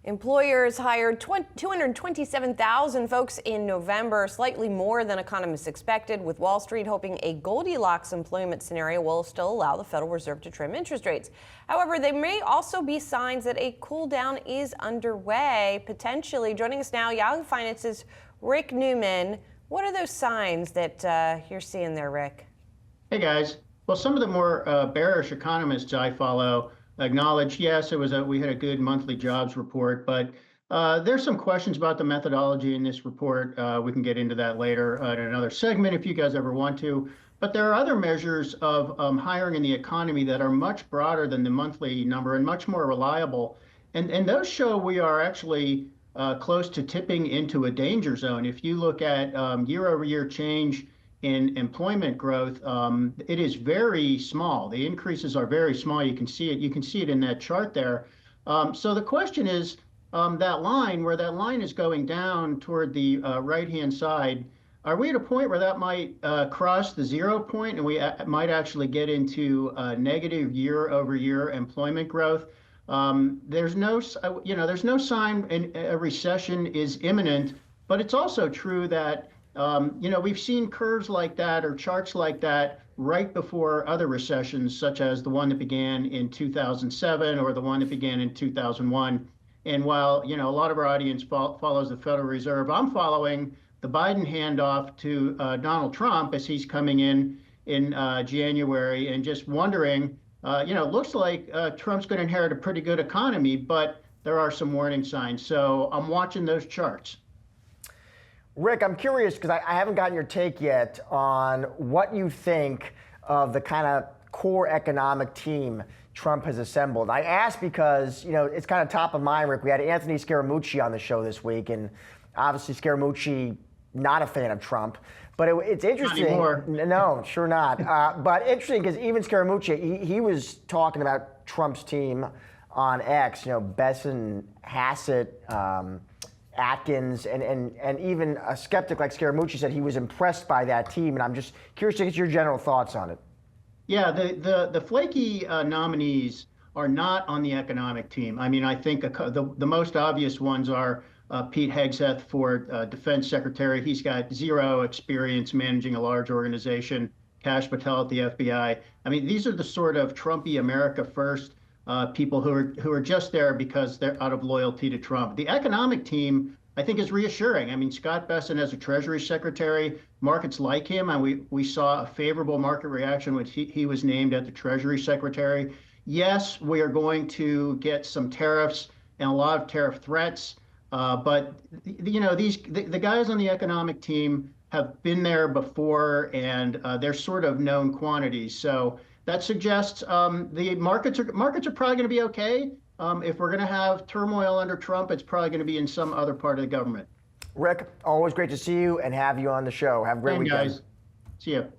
Employers hired 227,000 folks in November, slightly more than economists expected, with Wall Street hoping a Goldilocks employment scenario will still allow the Federal Reserve to trim interest rates. However, there may also be signs that a cool down is underway, potentially. Joining us now, Yahoo Finance's Rick Newman. What are those signs that you're seeing there, Rick? Hey, guys. Well, some of the more bearish economists I follow acknowledge, yes, we had a good monthly jobs report, but there's some questions about the methodology in this report. We can get into that later in another segment if you guys ever want to. But there are other measures of hiring in the economy that are much broader than the monthly number and much more reliable. And those show we are actually close to tipping into a danger zone. If you look at year-over-year change in employment growth, it is very small. The increases are very small. You can see it. You can see it in that chart there. So the question is, that line, where that line is going down toward the right-hand side, are we at a point where that might cross the 0 point and we might actually get into negative year-over-year employment growth? There's no sign a recession is imminent, but it's also true that we've seen curves like that or charts like that right before other recessions, such as the one that began in 2007 or the one that began in 2001. And while, a lot of our audience follows the Federal Reserve, I'm following the Biden handoff to Donald Trump as he's coming in January, and just wondering, looks like Trump's going to inherit a pretty good economy, but there are some warning signs. So I'm watching those charts. Rick, I'm curious because I haven't gotten your take yet on what you think of the kind of core economic team Trump has assembled. I ask because, it's kind of top of mind, Rick. We had Anthony Scaramucci on the show this week, and obviously Scaramucci, not a fan of Trump. But it's interesting. Not anymore. No, sure not. But interesting because even Scaramucci, he was talking about Trump's team on X, Besson, Hassett, Atkins, and even a skeptic like Scaramucci said he was impressed by that team, and I'm just curious to get your general thoughts on it. Yeah, the flaky nominees are not on the economic team. I mean, I think the most obvious ones are Pete Hegseth for Defense Secretary. He's got zero experience managing a large organization. Kash Patel at the FBI. I mean, these are the sort of Trumpy America First people who are just there because they're out of loyalty to Trump. The economic team, I think, is reassuring. I mean, Scott Bessent as a Treasury Secretary, markets like him, and we saw a favorable market reaction when he was named at the Treasury Secretary. Yes, we are going to get some tariffs and a lot of tariff threats, but the guys on the economic team have been there before, and they're sort of known quantities. So that suggests the markets are probably going to be okay. If we're going to have turmoil under Trump, it's probably going to be in some other part of the government. Rick, always great to see you and have you on the show. Have a great weekend. Guys. See you.